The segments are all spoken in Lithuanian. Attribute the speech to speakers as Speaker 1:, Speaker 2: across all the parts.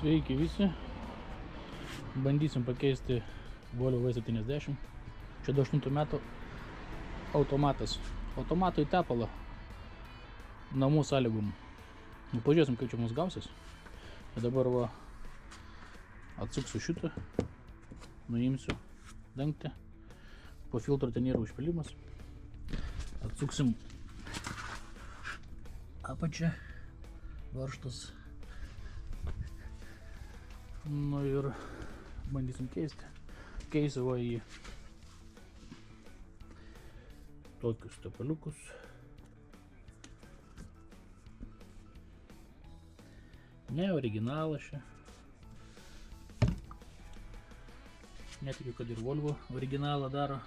Speaker 1: Sveiki visi. Bandysim pakeisti Volvo V70. Čia 28 metų automatas. Automatui tepalą namų sąlygom. Pažiūrėsim, kaip čia mums gausis. Ir dabar va atsuksiu šitą, nuimsiu dangtį. Po filtro ten yra užpilimas. Atsuksim apačią, varžtus. Nu ir bandysim keisti. Keisiu va į tokius tepaliukus. Ne originalas čia. Netikiu, kad ir Volvo originalą daro.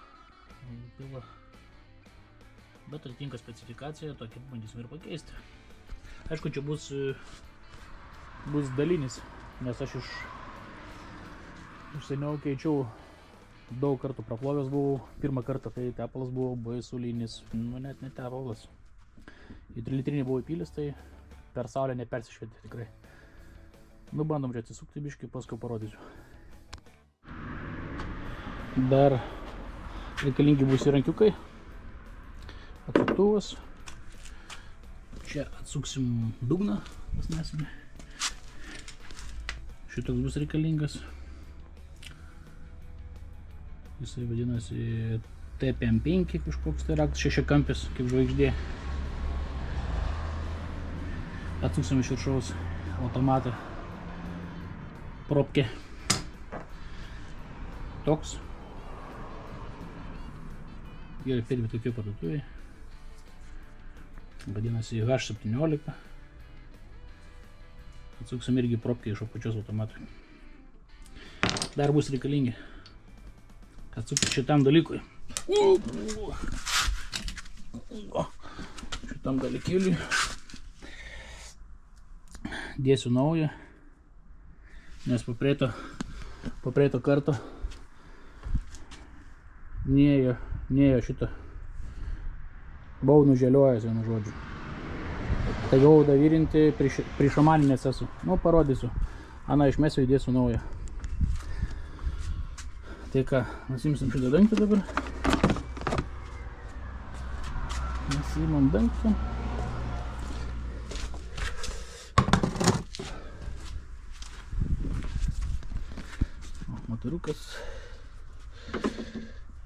Speaker 1: Pila. Bet atitinka specifikaciją, tokį bandysim ir pakeisti. Aišku, čia bus dalinis, nes aš iš seniau keičiau, daug kartų praplovęs buvau. Pirmą kartą tai tepalas buvo baisulinis, nu net ne tepalas. Į 3 litrinį buvau įpylęs, tai per saulę nepersišvietė tikrai. Nu bandom čia atsisukti biškį, paskui parodysiu. Dar reikalingi bus įrankiukai, atsuktuvas. Čia atsuksim dugną, nesame. Šitoks bus reikalingas. Jisai vadinasi TPM5 kažkoks tai raktas, šešiakampis kaip žvaigždė. Atsuksim iš viršaus automatą propkę. Toks. Yra pirmi tokie parduotuvėje. Vadinasi H17. Atsuksim irgi propkę iš apačios automatui. Dar bus reikalingi atsukti šitam dalykui. Šitam dalykėliui. Dėsiu naują, nes po praeito karto nėjo šitą. Buvau nuželiojęs, vienu žodžiu. Tai gavau davirinti, prišamaninės esu. Nu, parodysiu. Ana išmesiu, įdėsiu naują. Tai ką, nusimsim šitą dangtį dabar. Nusimam dangtį. Motoriukas.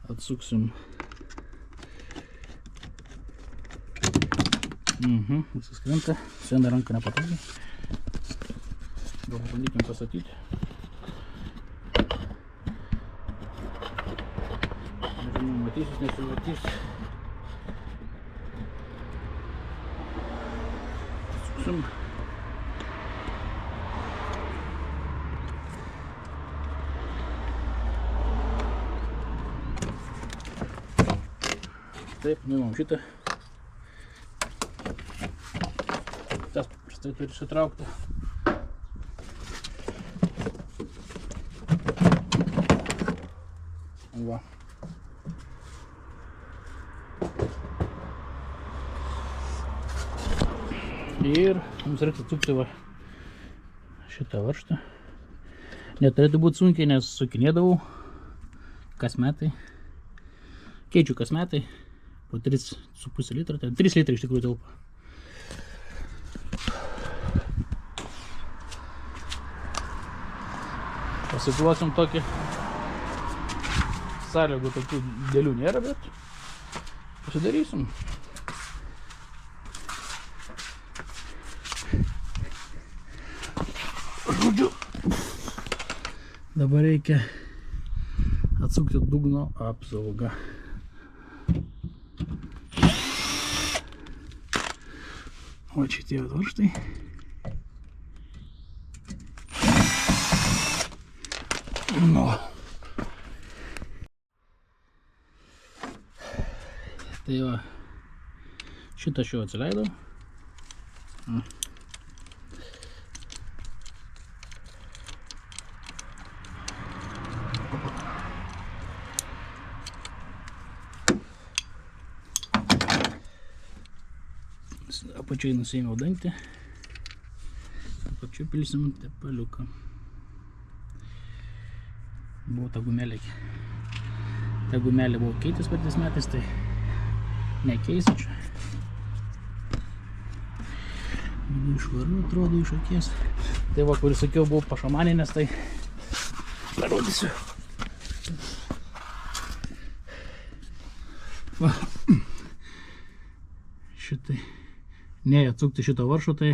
Speaker 1: Atsuksim. Visas krenta. Sena ranka nepatogiai. Gal pabandykim pastatyti. Nežinau, matysis, nesimatys. Atsuksim. Taip, nuimam šitą. Tas paprastai turi sutraukti. Va. Ir mums reikia atsukti va šitą varžtą. Neturėtų būti sunkiai, nes sukinėdavau kas metai. Keičiu kas metai. Po 3,5 litro, 3 litrai iš tikrųjų telpa. Pasiklosim tokį. Sąlygų tokių dėlių nėra, bet pasidarysim. Žodžiu, dabar reikia atsukti dugno apsaugą. O čia tie varžtai. Nu. Tai va, šitą aš jau atsileidau. Apačiai nusiėmiau dangtį. pačiu pilsim tepaliuką. Buvo ta gumelė. Ta gumelė buvo keitis patys metais, tai nekeisiu čia. Išvaru atrodo iš akies. Tai va, kuris sakiau, buvo pašamaninės, tai parodysiu. Va. Šitai. Ne, atsukti šito varšo, tai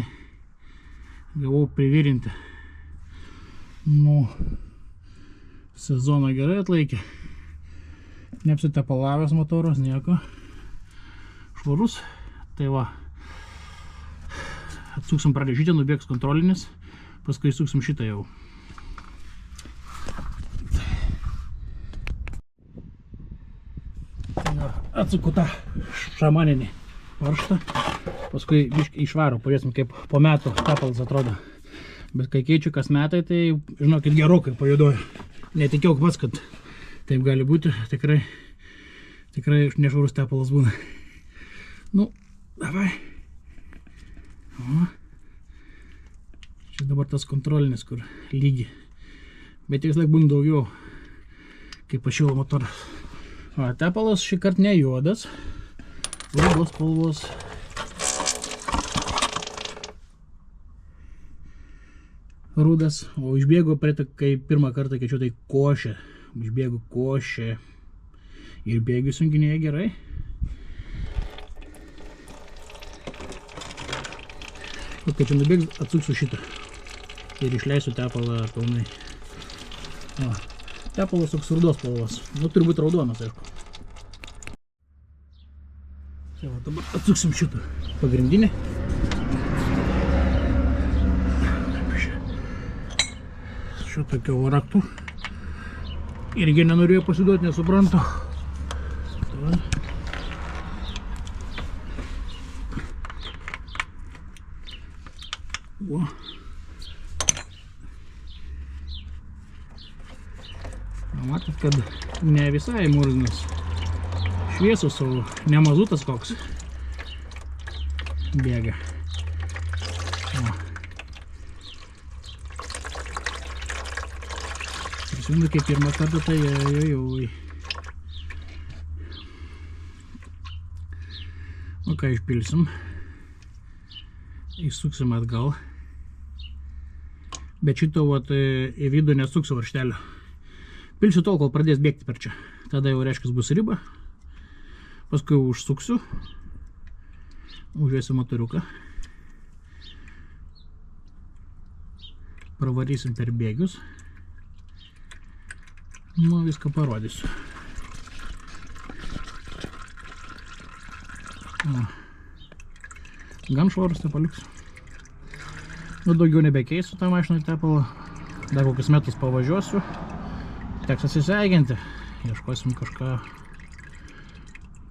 Speaker 1: gavau privirinti. Nu, sezoną gerai atlaikė. Neapsitepalavęs motoras, nieko. Švarus. Tai va. Atsuksim pradė šitą, nubėgs kontrolinis. Paskui suksim šitą jau. Atsuku tą šamaninį varžtą, paskui biškį išvaro, pažiūrėsim kaip po metų tepalas atrodo. Bet kai keičiu kas metai, tai žinokit gerokai pajudoju. Netikėjau pats, kad taip gali būti, tikrai nešvarus tepalas būna. Nu, davai. O. Čia dabar tas kontrolinis, kur lygi. Bet vis laik būna daugiau, kai pašilo motoras. O, tepalas šį kart ne juodas, rudos spalvos. Rudas, o išbėgo prie to, kai pirmą kartą keičiu, tai košė. Išbėgo košė ir bėgių sunkinėje gerai. O kai čia nubėgs, atsuksiu šitą ir išleisiu tepalą pilnai. O. Tepalas toks rudos spalvos. Nu, turi būti raudonas, aišku. Čia va, dabar atsuksim šitą pagrindinį. Šitokio raktų. Irgi nenorėjau pasiduoti, nesuprantu. O. Matot, kad ne visai murzinas šviesus, o ne mazutas koks bėga. Prisimenu, kaip pirmą kartą, tai jojojoj. O ką išpilsim, įsuksim atgal. Bet šito vat, į vidų nesuksiu varžtelio. Pilsiu tol, kol pradės bėgti per čia. Tada jau reiškia bus riba. Paskui užsuksiu. Užvėsiu motoriuką. Pravarysim per bėgius. Nu, viską parodysiu. O. Gan švarus tepaliuks. Nu, daugiau nebekeisiu tą mašiną tepalą. Dar kokius metus pavažiuosiu. Teks atsisveikinti, ieškosim kažką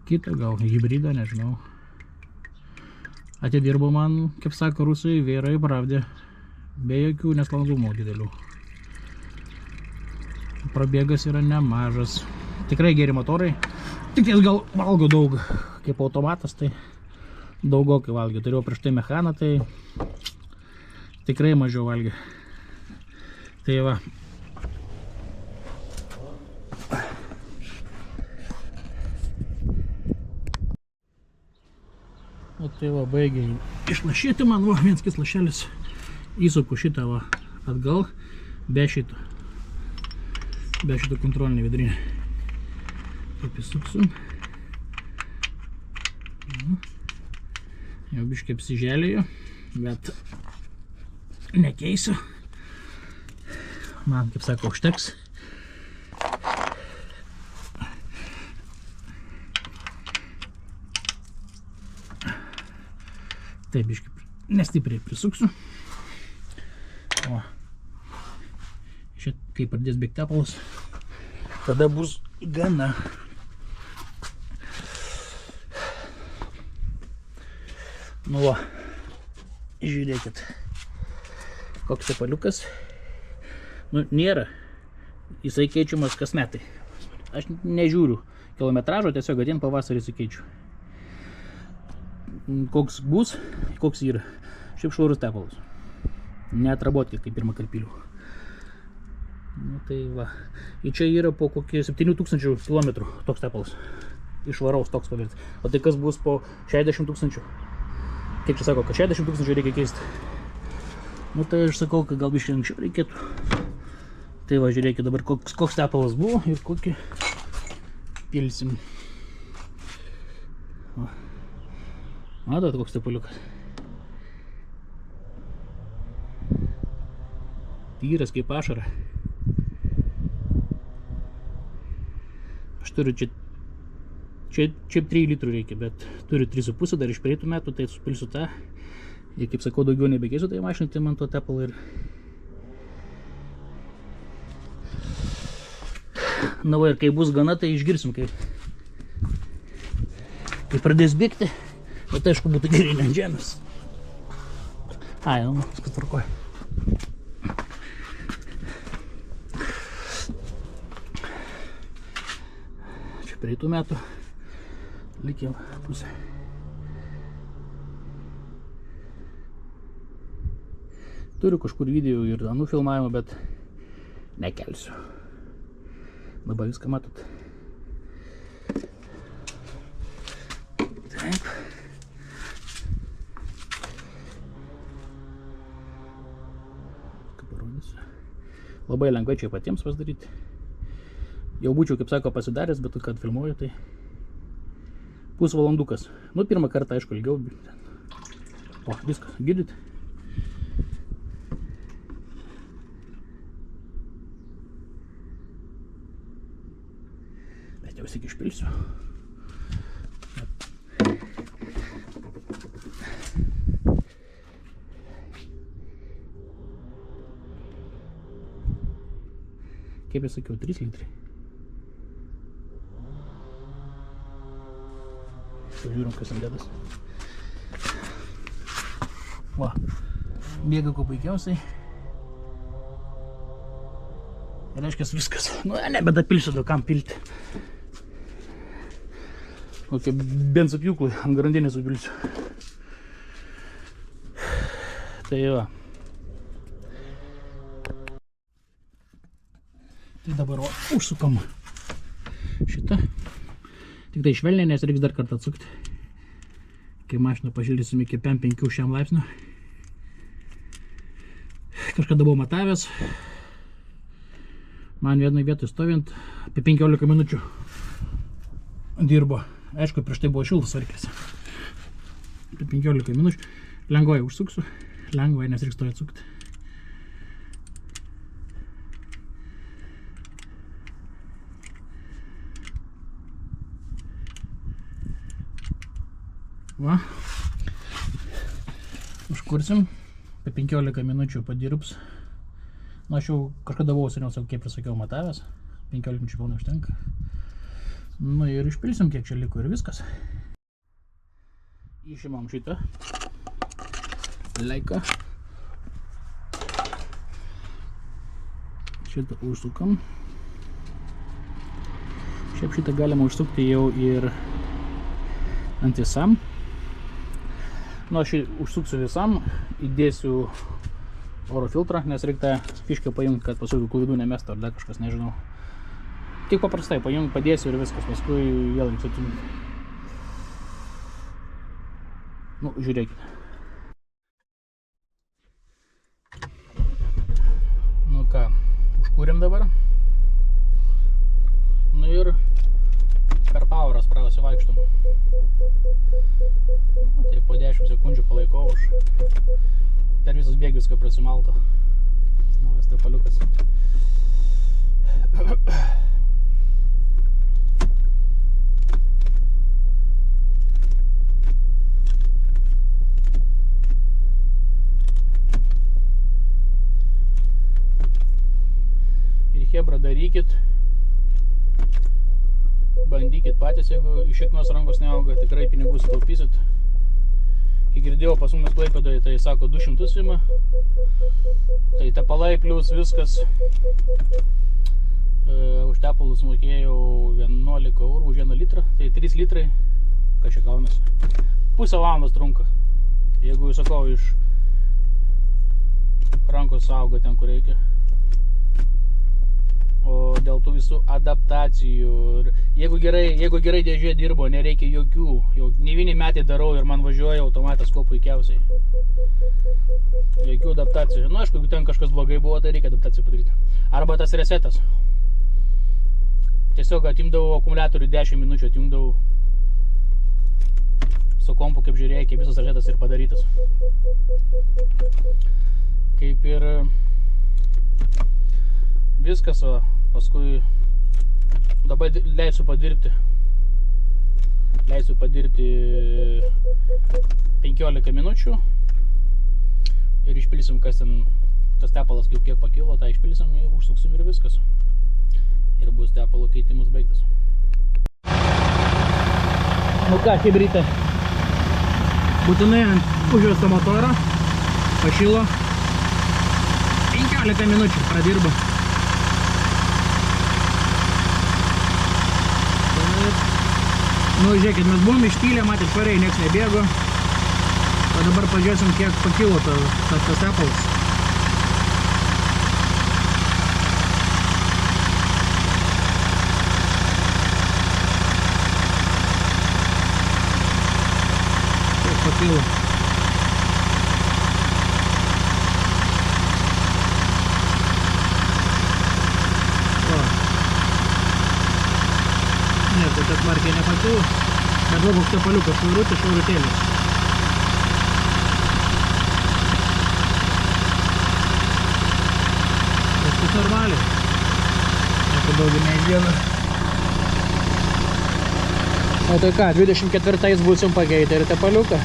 Speaker 1: kito, gal hibridą, nežinau. Atidirbo man, kaip sako rusai, vėra į pravdę, be jokių nesklandumų didelių. Prabėgas yra nemažas. Tikrai geri motorai, tik jis gal valgo daug, kaip automatas, tai daugokai valgė. Turėjau prieš tai mechaną, tai tikrai mažiau valgė. Tai va. O tai va, baigia išlašėti man, va, viens kis lašelis. Įsuku šitą va atgal, be šito kontrolinį vidrinį. Taip įsuksim. Jau biškai apsiželėjo, bet nekeisiu. Man, kaip sako, užteks. Taip, biškai nestipriai prisuksiu. O, šit, kai pradės bėgti tepalas, tada bus gana. Nu va, žiūrėkit, koks tepaliukas. Nu, nėra. Jisai keičiamas kas metai. Aš nežiūriu kilometražo, tiesiog atėjant pavasarį sukeičiu. Koks bus, koks yra. Šiaip švarus tepalas. neatraboti, kaip pirmą karpilių. Nu tai va. Ir čia yra po kokį 7000 km toks tepalas. Išvaraus toks pavirti. O tai kas bus po 60 000? Kiek čia sako, kad 60 000 reikia keisti. Nu tai aš sakau, kad gal biškai anksčiau reikėtų. Tai va, žiūrėkit dabar, koks tepalas buvo ir kokį pilsim. Matot, koks tepaliukas. Tyras kaip ašara. Aš turiu čia 3 litrų reikia, bet turiu 3,5 dar iš praeitų metų, tai supilsiu tą. Ir kaip sakau, daugiau nebekeisiu tai mašinai, tai man to tepalo ir... Na va, ir kai bus gana, tai išgirsim, kai pradės bėgti, bet aišku būtų gerai ant žemės. Ai, nu, viskas tvarkoja. Čia praeitų metų likė pusė. Turiu kažkur video ir anų filmavimą, bet nekelsiu. Dabar viską matot. Taip. Kaip parodysiu. Labai lengvai čia patiems pasidaryti. Jau būčiau, kaip sako, pasidaręs, bet kad filmuoju, tai pusvalandukas. Nu, pirmą kartą, aišku, ilgiau. O, viskas, girdit? Jau tik išpilsiu. Kaip jau sakiau, 3 litrai. Žiūrim, kas ant dedas. Va, bėga kuo puikiausiai. Ir reiškia viskas. Nu, nebedapilsiu, daug kam pilti. Kokie benzopjūklai ant grandinės supilsiu. Tai va. Tai dabar užsukam šitą. Tik tai švelniai, nes reiks dar kartą atsukti. Kai mašiną pašildysim iki 5-6 laipsnių. Kažkada buvau matavęs. Man vienoj vietoj stovint apie 15 minučių dirbo. Aišku, prieš tai buvo šiltas variklis. Apie 15 minučių. Lengvai užsuksiu. Lengvai, nes reiks to atsukti. Va. Užkursim. Apie 15 minučių padirbs. Nu, aš jau kažkada buvau seniau, kaip ir sakiau, matavęs. 15 minučių pilnai užtenka. Nu ir išpilsim, kiek čia liko ir viskas. Išimam šitą laiką. Šitą užsukam. Šiaip šitą galima užsukti jau ir ant visam. Nu, aš užsuksiu visam, įdėsiu oro filtrą, nes reikia fiškę paimti, kad paskui klaidų nemestų ar dar kažkas, nežinau. Tik paprastai paimti, padėsiu ir viskas, paskui vėl reikia atjungti. Nu, žiūrėkit. Nu ką, užkūrėm dabar. Nu ir per poweras prasivaikštom. Nu, tai po 10 sekundžių palaikau už per visus bėgius, kad prasimalto. Naujas tepaliukas. Ir chebra darykit. Bandykit patys, jeigu iš šiknos rankos neauga, tikrai pinigų sutaupysit. Kai girdėjau pas mumis Klaipėdoje, tai sako 200 ima. Tai tepalai plus viskas. Už tepalus mokėjau 11 eurų už 1 litrą. Tai 3 litrai, ką čia gaunasi. Pusę valandos trunka. Jeigu, sakau, iš rankos saugo ten, kur reikia. O dėl tų visų adaptacijų, jeigu gerai dėžė dirbo, nereikia jokių, jau ne vienį metai darau ir man važiuoja automatas kuo puikiausiai. Jokių adaptacijų. Nu, aišku, jeigu ten kažkas blogai buvo, tai reikia adaptaciją padaryti. Arba tas resetas. Tiesiog atimdavau akumuliatorių 10 minučių, atjungdavau su kompu, kaip žiūrėjai, kaip visas resetas ir padarytas. Kaip ir viskas, o paskui dabar leisiu padirbti 15 minučių ir išpilsim, kas ten, tas tepalas kiek pakilo, tą išpilsim, užsuksim ir viskas. Ir bus tepalo keitimus baigtas. Nu ką, chebrytė, būtinai užvesta motorą, pašilo, 15 minučių pradirba. Nu, žiūrėkit, mes buvom išpylę, matėt, švariai, nieks nebėgo. O dabar pažiūrėsim, kiek pakilo tas tepalas. Kiek pakilo. Ne, tai tas markiai nepakilo, bet va koks tepaliukas, švarutėlis. Viskas normaliai. Nieko daugiau neišdėna. O tai ką, 24-ais būsim pakeitę ir tepaliuką.